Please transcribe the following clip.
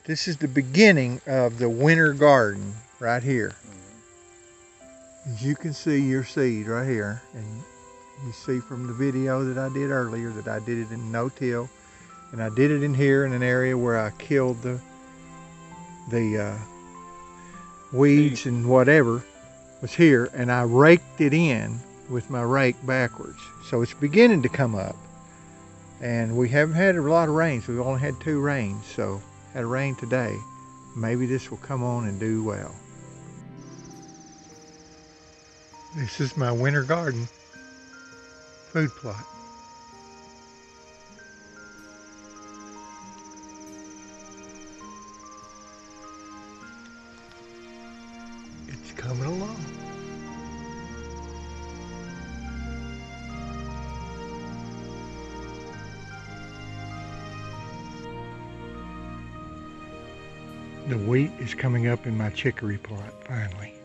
This is the beginning of the winter garden right here. As you can see your seed right here, and you see from the video that I did earlier that I did it in no-till, and I did it in here in an area where I killed the weeds and whatever was here, and I raked it in with my rake backwards. So it's beginning to come up, and we haven't had a lot of rains. We've only had 2 rains, so had a rain today. Maybe this will come on and do well. This is my winter garden food plot. It's coming along. The wheat is coming up in my chicory plot finally.